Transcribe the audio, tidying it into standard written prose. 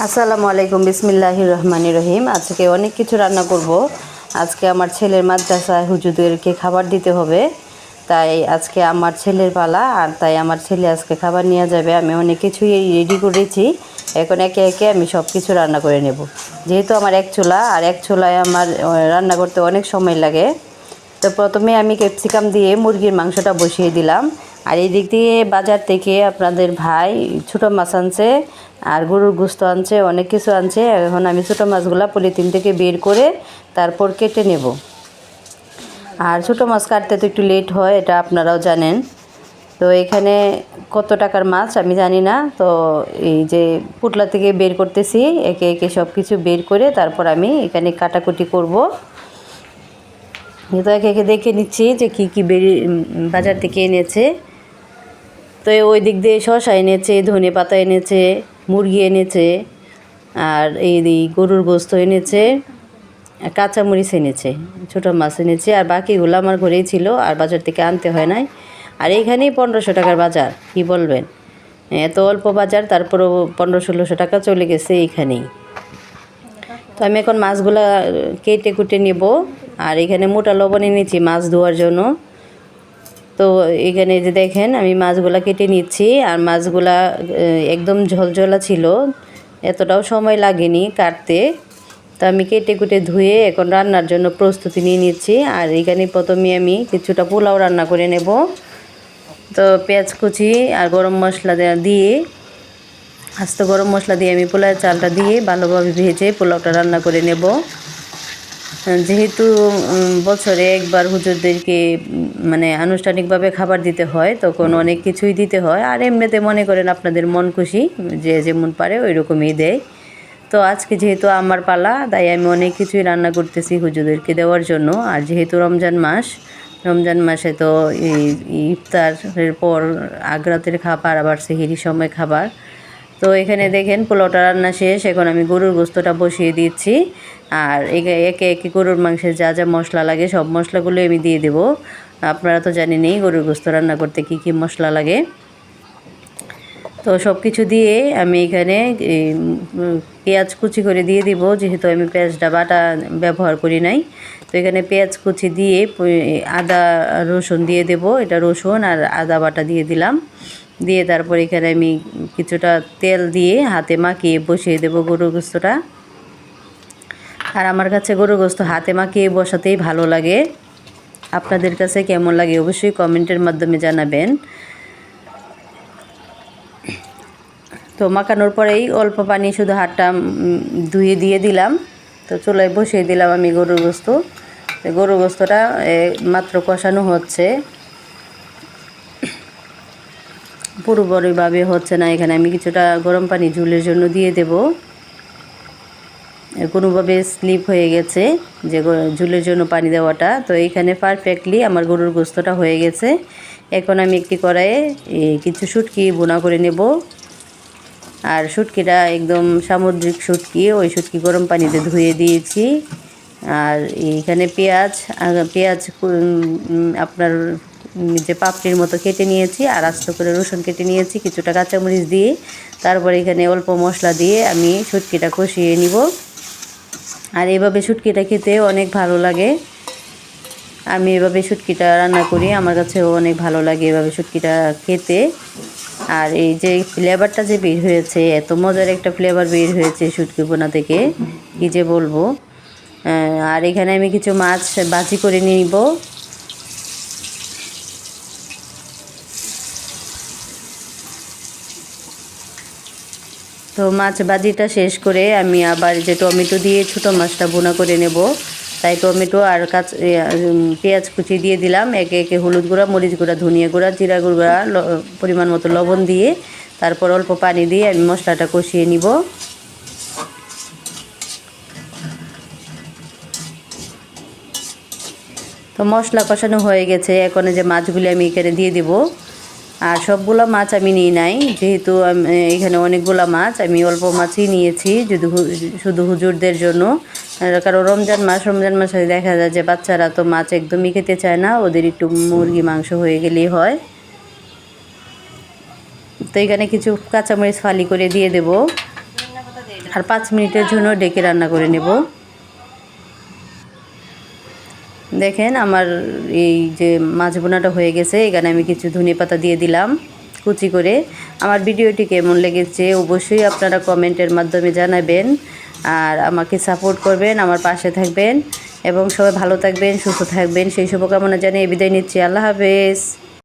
আসসালামু আলাইকুম, বিসমিল্লাহির রহমানির রহিম। আজকে অনেক কিছু রান্না করব। আজকে আমার ছেলের মাদ্রাসায় হুজুরদেরকে খাবার দিতে হবে, তাই আজকে আমার ছেলের পালা, আর তাই আমার ছেলে আজকে খাবার নিয়ে যাবে। আমি অনেক কিছুই রেডি করেছি, এখন একে একে আমি সব কিছু রান্না করে নেব। যেহেতু আমার এক চুলা, আর এক চুলায় আমার রান্না করতে অনেক সময় লাগে। তো প্রথমে আমি ক্যাপসিকাম দিয়ে মুরগির মাংসটা বসিয়ে দিলাম, আর এই দিক দিয়ে বাজার থেকে আপনাদের ভাই ছোটো মাছ আনছে, আর গরুর গোস্ত আনছে, অনেক কিছু আনছে। এখন আমি ছোটো মাছগুলো পলিথিন থেকে বের করে তারপর কেটে নেব। আর ছোটো মাছ কাটতে তো একটু লেট হয়, এটা আপনারাও জানেন। তো এখানে কত টাকার মাছ আমি জানি না, তো এই যে পুটলা থেকে বের করতেছি, একে একে সব কিছু বের করে তারপর আমি এখানে কাটাকুটি করব। তো একে একে দেখে নিচ্ছি যে কী কী বাজার থেকে এনেছে। তো ওই দিক দিয়ে শসা এনেছে, ধনে পাতা এনেছে, মুরগি এনেছে, আর এই গরুর গোস্ত এনেছে, কাঁচামরিচ এনেছে, ছোটো মাছ এনেছে, আর বাকিগুলো আমার ঘরেই ছিল, আর বাজার থেকে আনতে হয় নাই। আর এইখানেই 1500 টাকার বাজার, কি বলবেন, এত অল্প বাজার, তারপরেও 1500-1600 টাকা চলে গেছে এইখানেই। তো আমি এখন মাছগুলা কেটে কুটে নেব। আর এখানে মোটা লবণ এনেছি মাছ ধোয়ার জন্য। তো এখানে যে দেখেন আমি মাছগুলা কেটে নিচ্ছি, আর মাছগুলা একদম ঝলঝলা ছিল, এতটাও সময় লাগেনি কাটতে। তো আমি কেটে কুটে ধুয়ে এখন রান্নার জন্য প্রস্তুতি নিয়ে নিচ্ছি। আর এখানে প্রথমে আমি কিছুটা পোলাও রান্না করে নেব। তো পেঁয়াজ কুচি আর গরম মশলা দিয়ে, আস্ত গরম মশলা দিয়ে আমি পোলাও চালটা দিয়ে ভালোভাবে ভেজে পোলাওটা রান্না করে নেব। যেহেতু বছরে একবার হুজুরদেরকে মানে আনুষ্ঠানিকভাবে খাবার দিতে হয়, তখন অনেক কিছুই দিতে হয়। আর এমনিতে মনে করেন আপনাদের মন খুশি, যে যেমন পারে ওই রকমই দেয়। তো আজকে যেহেতু আমার পালা, তাই আমি অনেক কিছুই রান্না করতেছি হুজুরদেরকে দেওয়ার জন্য। আর যেহেতু রমজান মাসে তো ইফতারের পর আগ্রাতের খাবার, আবার সেহরির সময় খাবার। তো এখানে দেখেন পোলাওটা রান্না শেষ, এখন আমি গরুর গোস্তটা বসিয়ে দিচ্ছি। আর একে একে গরুর মাংসের যা যা মশলা লাগে সব মশলাগুলো আমি দিয়ে দেব। আপনারা তো জানেনই গরুর গোস্ত রান্না করতে কী কী মশলা লাগে। তো সব কিছু দিয়ে আমি এখানে পেঁয়াজ কুচি করে দিয়ে দিব, যেহেতু আমি পেঁয়াজটা বাটা ব্যবহার করি নাই। তো এখানে পেঁয়াজ কুচি দিয়ে আদা রসুন দিয়ে দেব, এটা রসুন আর আদা বাটা দিয়ে দিলাম। দিয়ে তারপর এখানে আমি কিছুটা তেল দিয়ে হাতে মাখিয়ে বসিয়ে দেব গরুর গোস্তটা। আর আমার কাছে গরুর গোস্ত হাতে মাখিয়ে বসাতেই ভালো লাগে। আপনাদের কাছে কেমন লাগে অবশ্যই কমেন্টের মাধ্যমে জানাবেন। তো মাখানোর পরেই অল্প পানি শুধু হাতটা ধুয়ে দিয়ে দিলাম। তো চুলায় বসিয়ে দিলাম আমি গরুর গোস্ত। গরুর গোস্তটা মাত্র কষানো হচ্ছে, পুরোপুরিভাবে হচ্ছে না। এখানে আমি কিছুটা গরম পানি ঝোলের জন্য দিয়ে দেব। কোনোভাবে স্লিপ হয়ে গেছে যে ঝোলের জন্য পানি দেওয়াটা। তো এইখানে পারফেক্টলি আমার গরুর গোস্তটা হয়ে গেছে। এখন আমি একটি কড়াইয়ে কিছু শুটকি ভুনা করে নেব। আর শুটকিটা একদম সামুদ্রিক শুটকি, ওই শুটকি গরম পানিতে ধুয়ে দিয়েছি। আর এইখানে পেঁয়াজ আপনার যে পাপড়ির মতো কেটে নিয়েছি, আর আস্ত করে রসুন কেটে নিয়েছি, কিছুটা কাঁচামরিচ দিয়ে তারপরে এখানে অল্প মশলা দিয়ে আমি শুটকিটা কষিয়ে নিব। আর এভাবে শুটকিটা খেতে অনেক ভালো লাগে। আমি এভাবে শুটকিটা রান্না করি, আমার কাছেও অনেক ভালো লাগে এভাবে শুটকিটা খেতে। আর এই যে ফ্লেভারটা যে বের হয়েছে, এত মজার একটা ফ্লেভার বের হয়েছে শুটকি বোনা থেকে, কী যে বলবো। আর এখানে আমি কিছু মাছ ভাজি করে নিব। তো মাছ ভাজিটা শেষ করে আমি আবার যে টমেটো দিয়ে ছোটো মাছটা ভুনা করে নেব, তাই টমেটো আর পেঁয়াজ কুচি দিয়ে দিলাম। একে একে হলুদ গুঁড়া, মরিচ গুঁড়া, ধনিয়া গুঁড়া, জিরা গুঁড়া, পরিমাণ মতো লবণ দিয়ে তারপর অল্প পানি দিয়ে আমি মশলাটা কষিয়ে নিব। তো মশলা কষানো হয়ে গেছে, এখন যে মাছগুলি আমি এখানে দিয়ে দেব। আর সবগুলো মাছ আমি নিই নাই, যেহেতু এখানে অনেকগুলো মাছ, আমি অল্প মাছই নিয়েছি শুধু হুজুরদের জন্য। কারণ রমজান মাসে দেখা যায় যে বাচ্চারা তো মাছ একদমই খেতে চায় না, ওদের একটু মুরগি মাংস হয়ে গেলেই হয়। তো এখানে কিছু কাঁচামরিচ ফালি করে দিয়ে দেব। আর 5 মিনিটের জন্য ডেকে রান্না করে নেব। দেখেন আমার এই যে মাছ বোনাটা হয়ে গেছে। এখানে আমি কিছু ধনেপাতা দিয়ে দিলাম কুচি করে। আমার ভিডিওটি কেমন লেগেছে অবশ্যই আপনারা কমেন্টের মাধ্যমে জানাবেন, আর আমাকে সাপোর্ট করবেন, আমার পাশে থাকবেন এবং সবাই ভালো থাকবেন, সুস্থ থাকবেন সেই শুভকামনা জানিয়ে বিদায় নিচ্ছি। আল্লাহ হাফেজ।